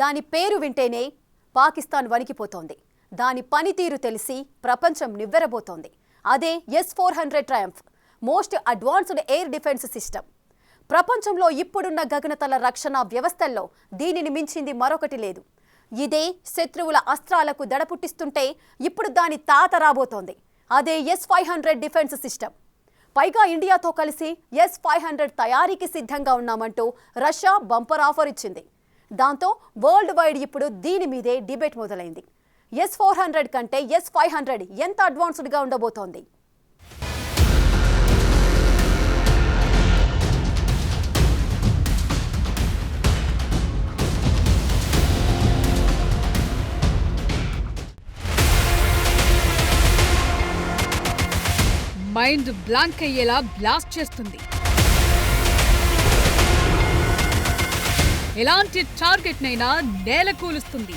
దాని పేరు వింటేనే పాకిస్తాన్ వణికిపోతోంది. దాని పనితీరు తెలిసి ప్రపంచం నివ్వెరబోతోంది. అదే S-400 Triumph, most advanced air defence system. ప్రపంచంలో ఇప్పుడున్న గగనతల రక్షణ వ్యవస్థల్లో దీనిని మించింది మరొకటి లేదు. ఇదే శత్రువుల అస్త్రాలకు దడపుట్టిస్తుంటే ఇప్పుడు దాని తాత రాబోతోంది. అదే S-500 డిఫెన్స్ సిస్టమ్. పైగా ఇండియాతో కలిసి S-500 తయారీకి సిద్ధంగా ఉన్నామంటూ రష్యా బంపర్ ఆఫర్ ఇచ్చింది. దాంతో వరల్డ్ వైడ్ ఇప్పుడు దీని మీదే డిబేట్ మొదలైంది. S-400 కంటే S-500 ఎంత అడ్వాన్స్డ్గా ఉండబోతోంది? మైండ్ బ్లాంక్ అయ్యేలా బ్లాస్ట్ చేస్తుంది. ఎలాంటి టార్గెట్ నైనా నేలకూలుస్తుంది.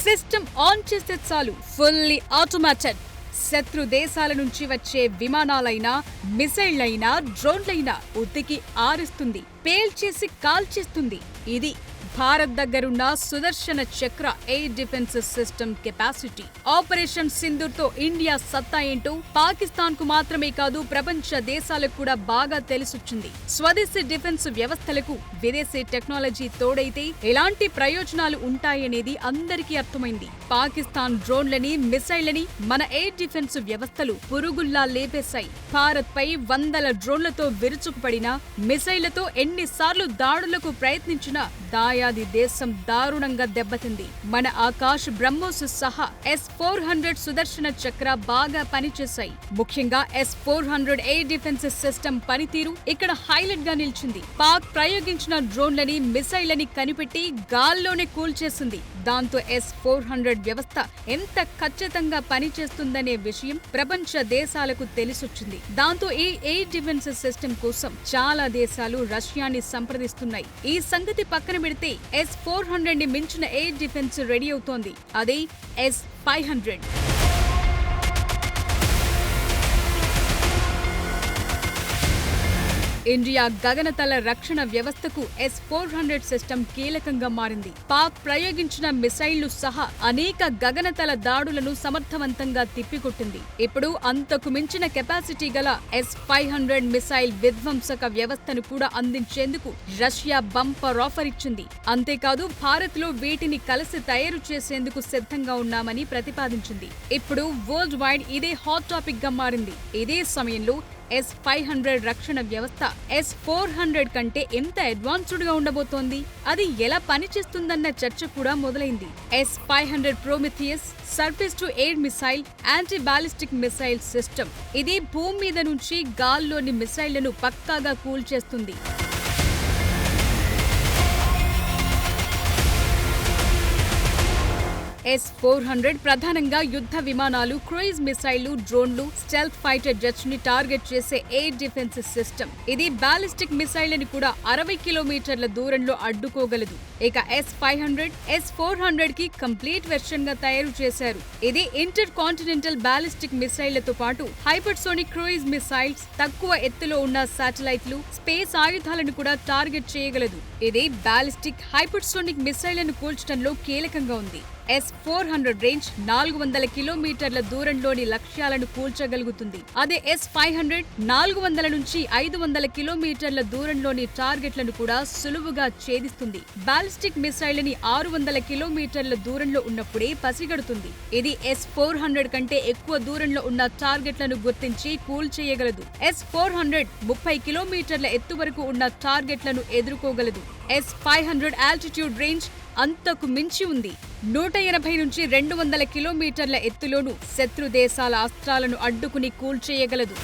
సిస్టమ్ ఆన్ చేస్తే చాలు ఫుల్లీ ఆటోమేటెడ్. శత్రు దేశాల నుంచి వచ్చే విమానాలైనా, మిసైళ్లైనా, డ్రోన్లైనా ఉతికి ఆరిస్తుంది, పేల్చేసి కాల్చేస్తుంది. ఇది భారత్ దగ్గరున్న సుదర్శన చక్ర air defence system capacity. Operation Sindoor తో ఇండియా సత్తా ఏంటో పాకిస్తాన్ కు మాత్రమే కాదు, ప్రపంచ దేశాలకు కూడా బాగా తెలిసొచ్చింది. స్వదేశీ డిఫెన్స్ వ్యవస్థలకు విదేశీ టెక్నాలజీ తోడైతే ఎలాంటి ప్రయోజనాలు ఉంటాయనేది అందరికీ అర్థమైంది. పాకిస్తాన్ డ్రోన్లని, మిసైళ్లని మన ఎయిర్ డిఫెన్స్ వ్యవస్థలు పురుగుల్లా లేపేశాయి. భారత్ పై వందల డ్రోన్లతో విరుచుకుపడినా, మిసైళ్లతో ఎన్నిసార్లు దాడులకు ప్రయత్నించినా దాయాది దేశం దారుణంగా దెబ్బతింది. మన ఆకాశ్ బ్రహ్మోస్ సహా S-400 సుదర్శన చక్ర బాగా పనిచేశాయి. ముఖ్యంగా S-400 ఎయిర్ డిఫెన్స్ సిస్టమ్ పనితీరు ఇక్కడ హైలైట్ గా నిలిచింది. పాక్ ప్రయోగించిన డ్రోన్లని, మిసైళ్లని కనిపెట్టి గాల్లోనే కూల్చేసింది. దాంతో S-400 వ్యవస్థ ఎంత ఖచ్చితంగా పనిచేస్తుందనే విషయం ప్రపంచ దేశాలకు తెలిసొచ్చింది. దాంతో ఈ ఎయిర్ డిఫెన్స్ సిస్టమ్ కోసం చాలా దేశాలు రష్యాని సంప్రదిస్తున్నాయి. ఈ సంగతి పక్కన పెడితే S-400 ని మించిన ఎయిర్ డిఫెన్స్ రెడీ అవుతోంది. అదే S-500. ఇండియా గగనతల రక్షణ వ్యవస్థకు S-400 సిస్టమ్ కీలకంగా మారింది. పాక్ ప్రయోగించిన మిసైళ్లు సహా అనేక గగనతల దాడులను సమర్థవంతంగా తిప్పికొట్టింది. ఇప్పుడు అంతకు మించిన కెపాసిటీ గల S-500 మిసైల్ విధ్వంసక వ్యవస్థను కూడా అందించేందుకు రష్యా బంపర్ ఆఫర్ ఇచ్చింది. అంతేకాదు, భారత్ లో వీటిని కలిసి తయారు చేసేందుకు సిద్ధంగా ఉన్నామని ప్రతిపాదించింది. ఇప్పుడు వరల్డ్ వైడ్ ఇదే హాట్ టాపిక్ గా మారింది. ఇదే సమయంలో S-500 రక్షణ వ్యవస్థ S-400 కంటే ఎంత అడ్వాన్స్డ్ గా ఉండబోతోంది, అది ఎలా పనిచేస్తుందన్న చర్చ కూడా మొదలైంది. S-500 Prometheus surface to air missile, anti ballistic missile system. ఇది భూమి మీద నుంచి గాల్లోని మిసైళ్లను పక్కాగా కూల్చేస్తుంది. S-400 ప్రధానంగా యుద్ధ విమానాలు, క్రూయిజ్ మిసైళ్లు, డ్రోన్లు, స్టెల్త్ ఫైటర్ జెట్స్ ని టార్గెట్ చేసే ఎయిర్ డిఫెన్స్ సిస్టమ్. ఇది బాలిస్టిక్ మిసైళ్లని కూడా 60 కిలోమీటర్ల దూరంలో అడ్డుకోగలదు. ఇక S-500 S-400 కి కంప్లీట్ వెర్షన్ గా తయారు చేశారు. ఇది ఇంటర్ కాంటినెంటల్ బాలిస్టిక్ మిసైళ్లతో పాటు హైపర్సోనిక్ క్రూయిజ్ మిసైల్స్, తక్కువ ఎత్తులో ఉన్న శాటిలైట్లు, స్పేస్ ఆయుధాలను కూడా టార్గెట్ చేయగలదు. ఇది బాలిస్టిక్, హైపర్సోనిక్ మిసైళ్లను కూల్చడంలో కీలకంగా ఉంది. S-400 రేంజ్ 400 కిలోమీటర్ల దూరంలోని లక్ష్యాలను కూల్చగలుగుతుంది. అదే S-500 400 నుంచి 500 కిలోమీటర్ల దూరంలోని టార్గెట్లను కూడా సులువుగా ఛేదిస్తుంది. బాలిస్టిక్ మిసైళ్లని 600 కిలోమీటర్ల దూరంలో ఉన్నప్పుడే పసిగడుతుంది. ఇది S-400 కంటే ఎక్కువ దూరంలో ఉన్న టార్గెట్లను గుర్తించి కూల్చేయగలదు. S-400 30 కిలోమీటర్ల ఎత్తు వరకు ఉన్న టార్గెట్లను ఎదుర్కోగలదు. S-500 ఆల్టిట్యూడ్ రేంజ్ అంతకు మించి ఉంది. 180 నుంచి 200 కిలోమీటర్ల ఎత్తులోనూ శత్రు దేశాల అస్త్రాలను అడ్డుకుని కూల్చేయగలదు.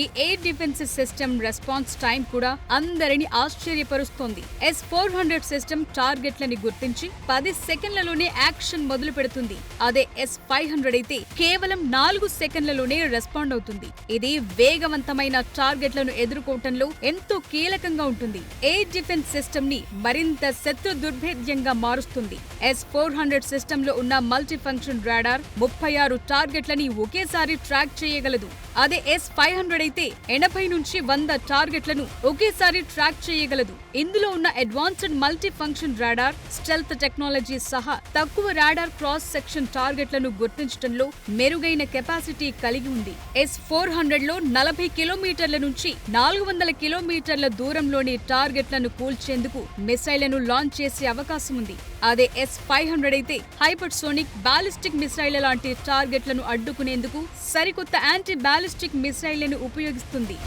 ఈ ఈ air defence system response time కూడా అందరిని ఆశ్చర్యపరుస్తోంది. S-400 సిస్టమ్ టార్గెట్లని గుర్తించి 10 సెకండ్లలోనే యాక్షన్ మొదలు పెడుతుంది. అదే S-500 అయితే కేవలం 4 సెకండ్లలోనే రెస్పాండ్ అవుతుంది. ఇది వేగవంతమైన టార్గెట్లను ఎదుర్కోవటంలో ఎంతో కీలకంగా ఉంటుంది. ఎయిర్ డిఫెన్స్ సిస్టమ్ ని మరింత శత్రు దుర్భేద్యంగా మారుస్తుంది. S-400 సిస్టమ్ లో ఉన్న మల్టీ ఫంక్షన్ రాడార్ 36 టార్గెట్లని ఒకేసారి ట్రాక్ చేయగలదు. అదే S-500 అయితే 80 నుంచి 100 టార్గెట్లను ఒకేసారి ట్రాక్ చేయగలదు. ఇందులో ఉన్న advanced multi function radar, stealth technology సహా తక్కువ రాడార్ క్రాస్ సెక్షన్ టార్గెట్లను గుర్తించడంలో మెరుగైన కెపాసిటీ కలిగి ఉంది. S-400 లో 40 కిలోమీటర్ల నుంచి 400 కిలోమీటర్ల దూరంలోని టార్గెట్లను కూల్చేందుకు మిసైళ్లను లాంచ్ చేసే అవకాశం ఉంది. అదే S-500 అయితే హైపర్సోనిక్, బాలిస్టిక్ మిసైళ్ల లాంటి టార్గెట్లను అడ్డుకునేందుకు సరికొత్త యాంటీ బాలిస్టిక్ మిసైళ్లను ఉపయోగిస్తుంది.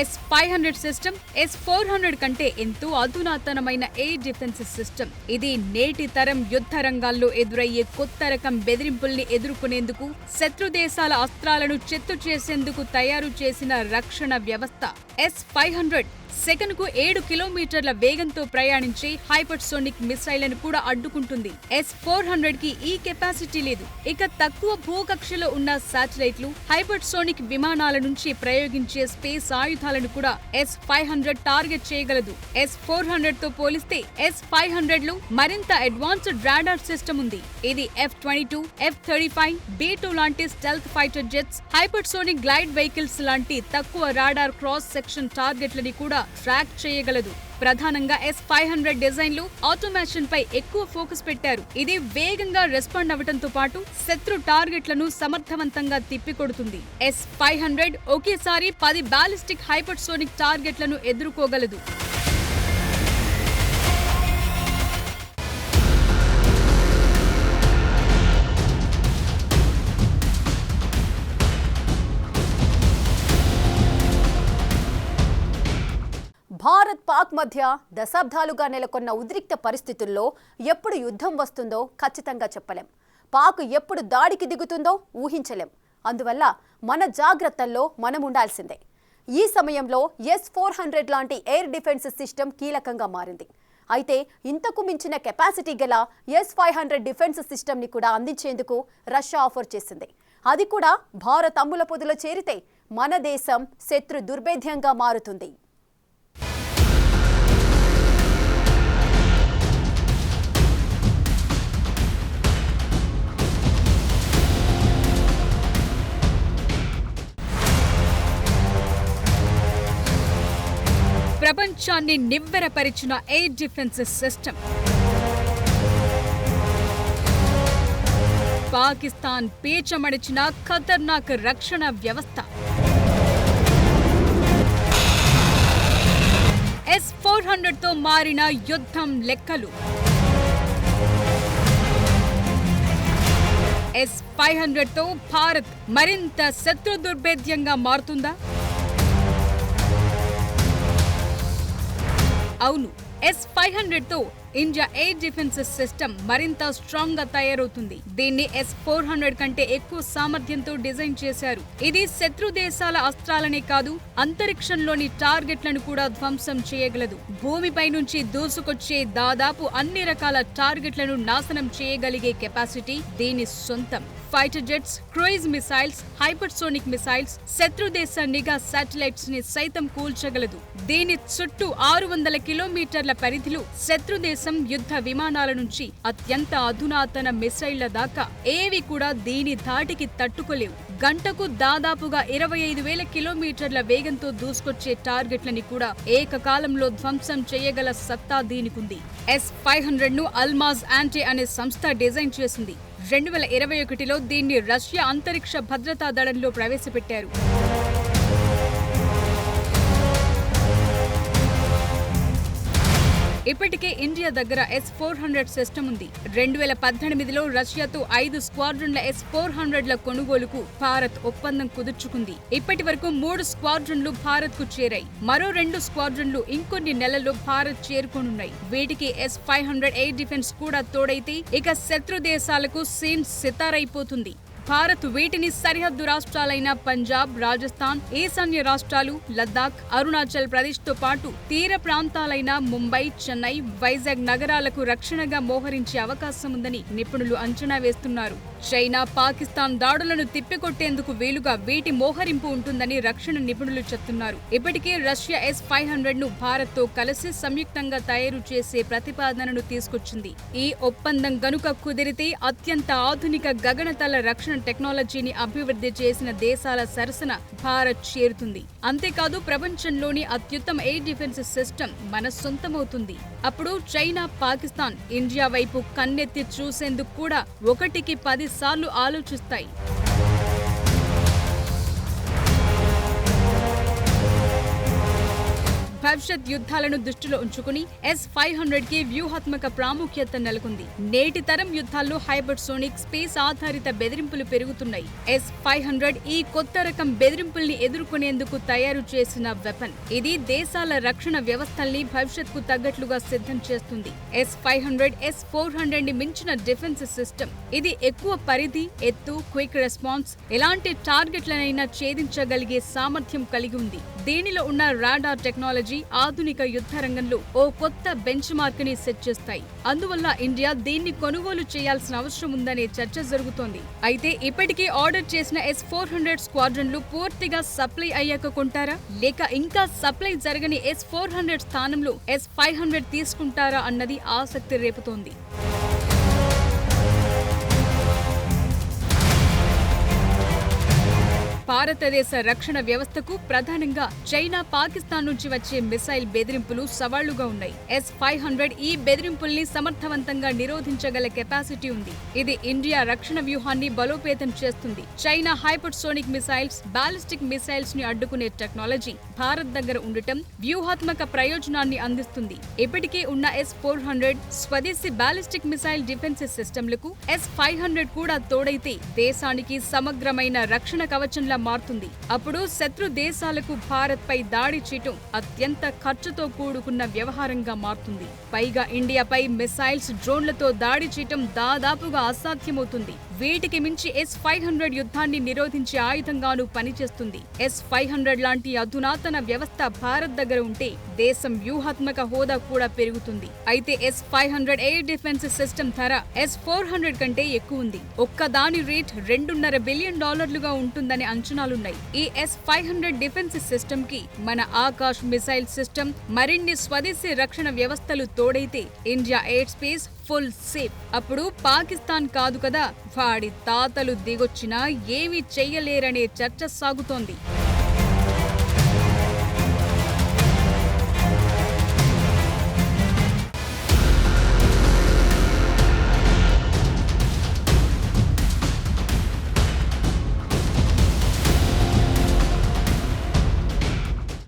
S-500 సిస్టమ్ S-400 కంటే ఎంతో అధునాతనమైన ఎయిర్ డిఫెన్స్ సిస్టమ్. ఇది నేటి తరం యుద్ధ రంగాల్లో ఎదురయ్యే కొత్త రకం బెదిరింపుల్ని ఎదుర్కొనేందుకు, శత్రు దేశాల అస్త్రాలను చెత్తు చేసేందుకు తయారు చేసిన రక్షణ వ్యవస్థ. S-500 సెకనుకు 7 కిలోమీటర్ల వేగంతో ప్రయాణించే హైపర్సోనిక్ మిసైళ్లను కూడా అడ్డుకుంటుంది. S-400 కి ఈ కెపాసిటీ లేదు. ఇక తక్కువ భూకక్షలో ఉన్న శాటిలైట్లు, హైపర్సోనిక్ విమానాల నుంచి ప్రయోగించే స్పేస్ ఆయుధాలను కూడా S-500 టార్గెట్ చేయగలదు. S-400 తో పోలిస్తే S-500 లో మరింత అడ్వాన్స్డ్ రాడార్ సిస్టమ్ ఉంది. ఇది F-22, F-35, B-2 లాంటి stealth fighter jets, hypersonic glide vehicles లాంటి తక్కువ రాడార్ క్రాస్ సెక్షన్ టార్గెట్లని కూడా ట్రాక్ చేయగలదు. ప్రధానంగా S-500 డిజైన్లు ఆటోమేషన్ పై ఎక్కువ ఫోకస్ పెట్టారు. ఇది వేగంగా రెస్పాండ్ అవడంతో పాటు శత్రు టార్గెట్లను సమర్థవంతంగా తిప్పికొడుతుంది. S-500 ఒకేసారి 10 బాలిస్టిక్ హైపర్సోనిక్ టార్గెట్లను ఎదుర్కోగలదు. భారత్ పాక్ మధ్య దశాబ్దాలుగా నెలకొన్న ఉద్రిక్త పరిస్థితుల్లో ఎప్పుడు యుద్ధం వస్తుందో ఖచ్చితంగా చెప్పలేం. పాక్ ఎప్పుడు దాడికి దిగుతుందో ఊహించలేం. అందువల్ల మన జాగ్రత్తల్లో మనం ఉండాల్సిందే. ఈ సమయంలో S-400 లాంటి ఎయిర్ డిఫెన్స్ సిస్టమ్ కీలకంగా మారింది. అయితే ఇంతకు మించిన కెపాసిటీ గల S-500 డిఫెన్స్ సిస్టమ్ని కూడా అందించేందుకు రష్యా ఆఫర్ చేసింది. అది కూడా భారత్ అమ్ముల పొదిలో చేరితే మన దేశం శత్రు దుర్భేద్యంగా మారుతుంది. ప్రపంచాన్ని నివ్వెరపరిచిన ఎయిర్ డిఫెన్స్ సిస్టమ్. పాకిస్తాన్ పేచమడిచిన ఖతర్నాక్ రక్షణ వ్యవస్థ. S-400 తో మారిన యుద్ధం లెక్కలు. S-500 తో భారత్ మరింత శత్రు దుర్భేద్యంగా మారుతుందా? అవును, S-500 తో ఇండియా ఎయిర్ డిఫెన్స్ సిస్టమ్ మరింత స్ట్రాంగ్ గా తయారవుతుంది. దీన్ని S-400 కంటే ఎక్కువ సామర్థ్యంతో డిజైన్ చేశారు. ఇది శత్రు దేశాల అస్త్రాలనే కాదు, అంతరిక్షంలోని టార్గెట్లను కూడా ధ్వంసం చేయగలదు. భూమిపై నుంచి దూసుకొచ్చే దాదాపు అన్ని రకాల టార్గెట్లను నాశనం చేయగలిగే కెపాసిటీ దీని సొంతం. Fighter jets, cruise missiles, hypersonic missiles, శత్రు దేశ నిఘా శాటిలైట్స్ ని సైతం కూల్చగలదు. దీని చుట్టూ 600 కిలోమీటర్ల పరిధిలో శత్రు దేశం యుద్ధ విమానాల నుంచి అత్యంత అధునాతన మిసైళ్ల దాకా ఏవి కూడా దీని ధాటికి తట్టుకోలేవు. గంటకు దాదాపుగా 25,000 కిలోమీటర్ల వేగంతో దూసుకొచ్చే టార్గెట్లని కూడా ఏకకాలంలో ధ్వంసం చేయగల సత్తా దీనికుంది. S-500 ను అల్మాజ్ యాంటీ అనే సంస్థ డిజైన్ చేసింది. 2021లో దీన్ని రష్యా అంతరిక్ష భద్రతా దళంలో ప్రవేశపెట్టారు. ఇప్పటికే ఇండియా దగ్గర S-400 సిస్టమ్ ఉంది. 2018లో రష్యాతో 5 స్క్వాడ్రన్ల S-400ల కొనుగోలుకు భారత్ ఒప్పందం కుదుర్చుకుంది. ఇప్పటి వరకు 3 స్క్వాడ్రన్లు భారత్ కు చేరాయి. మరో 2 స్క్వాడ్రన్లు ఇంకొన్ని నెలల్లో భారత్ చేరుకోనున్నాయి. వీటికి S-500 ఎయిర్ డిఫెన్స్ కూడా తోడైతే ఇక శత్రు దేశాలకు సీన్ సితారైపోతుంది. భారత్ వీటిని సరిహద్దు రాష్ట్రాలైన పంజాబ్, రాజస్థాన్, ఈశాన్య రాష్ట్రాలు, లద్దాఖ్, అరుణాచల్ ప్రదేశ్ తో పాటు తీర ప్రాంతాలైన ముంబై, చెన్నై, వైజాగ్ నగరాలకు రక్షణగా మోహరించే అవకాశం ఉందని నిపుణులు అంచనా వేస్తున్నారు. చైనా, పాకిస్తాన్ దాడులను తిప్పికొట్టేందుకు వీలుగా వీటి మోహరింపు ఉంటుందని రక్షణ నిపుణులు చెప్తున్నారు. ఇప్పటికే రష్యా S-500 ను భారత్ తో కలిసి సంయుక్తంగా తయారు చేసే ప్రతిపాదనను తీసుకొచ్చింది. ఈ ఒప్పందం గనుక కుదిరితే అత్యంత ఆధునిక గగనతల రక్షణ టెక్నాలజీని అభివృద్ధి చేసిన దేశాల సరసన భారత్ చేరుతుంది. అంతేకాదు ప్రపంచంలోని అత్యుత్తమ ఎయిర్ డిఫెన్స్ సిస్టమ్ మన సొంతమవుతుంది. అప్పుడు చైనా, పాకిస్తాన్ ఇండియా వైపు కన్నెత్తి చూసేందుకు కూడా 1కి 10 సార్లు ఆలోచిస్తాయి. భవిష్యత్ యుద్ధాలను దృష్టిలో ఉంచుకుని S-500కి వ్యూహాత్మక ప్రాముఖ్యత నెలకొంది. నేటి తరం యుద్ధాల్లో హైపర్సోనిక్, స్పేస్ ఆధారిత బెదిరింపులు పెరుగుతున్నాయి. S-500 ఈ కొత్త రకం బెదిరింపుల్ని ఎదుర్కొనేందుకు తయారు చేసిన వెపన్. ఇది దేశాల రక్షణ వ్యవస్థల్ని భవిష్యత్కు తగ్గట్లుగా సిద్ధం చేస్తుంది. S-500 S-400ని మించిన డిఫెన్స్ సిస్టమ్. ఇది ఎక్కువ పరిధి, ఎత్తు, క్విక్ రెస్పాన్స్, ఎలాంటి టార్గెట్లనైనా ఛేదించగలిగే సామర్థ్యం కలిగి ఉంది. దీనిలో ఉన్న రాడార్ టెక్నాలజీ ఆధునిక యుద్ధ రంగంలో ఓ కొత్త బెంచ్ మార్క్ ని సెట్ చేస్తాయి. అందువల్ల ఇండియా దీన్ని కొనుగోలు చేయాల్సిన అవసరం ఉందనే చర్చ జరుగుతోంది. అయితే ఇప్పటికే ఆర్డర్ చేసిన S-400 స్క్వాడ్రన్లు పూర్తిగా సప్లై అయ్యాక కొంటారా, లేక ఇంకా సప్లై జరగని S-400 స్థానంలో S-500 తీసుకుంటారా అన్నది ఆసక్తి రేపుతోంది. భారతదేశ రక్షణ వ్యవస్థకు ప్రధానంగా చైనా, పాకిస్తాన్ నుంచి వచ్చే మిసైల్ బెదిరింపులు సవాళ్లుగా ఉన్నాయి. S-500 ఈ బెదిరింపుల్ని సమర్థవంతంగా నిరోధించగల కెపాసిటీ ఉంది. ఇది ఇండియా రక్షణ వ్యూహాన్ని బలోపేతం చేస్తుంది. China hypersonic missiles, ballistic missiles ని అడ్డుకునే టెక్నాలజీ భారత్ దగ్గర ఉండటం వ్యూహాత్మక ప్రయోజనాన్ని అందిస్తుంది. ఇప్పటికే ఉన్న S-400 స్వదేశీ బాలిస్టిక్ మిసైల్ డిఫెన్స్ సిస్టమ్లకు S-500 కూడా తోడైతే దేశానికి సమగ్రమైన రక్షణ కవచంలా మారుతుంది. అప్పుడు శత్రు దేశాలకు భారత్ పై దాడి చేయటం అత్యంత ఖర్చుతో కూడుకున్న వ్యవహారంగా మారుతుంది. పైగా ఇండియాపై మిసైల్స్, డ్రోన్లతో దాడి చేయటం దాదాపుగా అసాధ్యమవుతుంది. వీటికి మించి S-500 యుద్ధాన్ని నిరోధించే ఆయుధంగానూ పనిచేస్తుంది. S-500 లాంటి అధునాతన వ్యవస్థ భారత్ దగ్గర ఉంటే దేశం వ్యూహాత్మక హోదా కూడా పెరుగుతుంది. అయితే S-500 ఎయిర్ డిఫెన్స్ సిస్టమ్ ధర S-400 కంటే ఎక్కువ ఉంది. ఒక్కదాని రేట్ $2.5 బిలియన్ ఉంటుందని అంచనాలున్నాయి. ఈ S-500 డిఫెన్స్ సిస్టమ్ కి మన ఆకాశ్ మిసైల్ సిస్టమ్, మరిన్ని స్వదేశీ రక్షణ వ్యవస్థలు తోడైతే India air space full safe. అప్పుడు పాకిస్తాన్ కాదు కదా, వాడి తాతలు దిగొచ్చినా ఏమీ చెయ్యలేరనే చర్చ సాగుతోంది.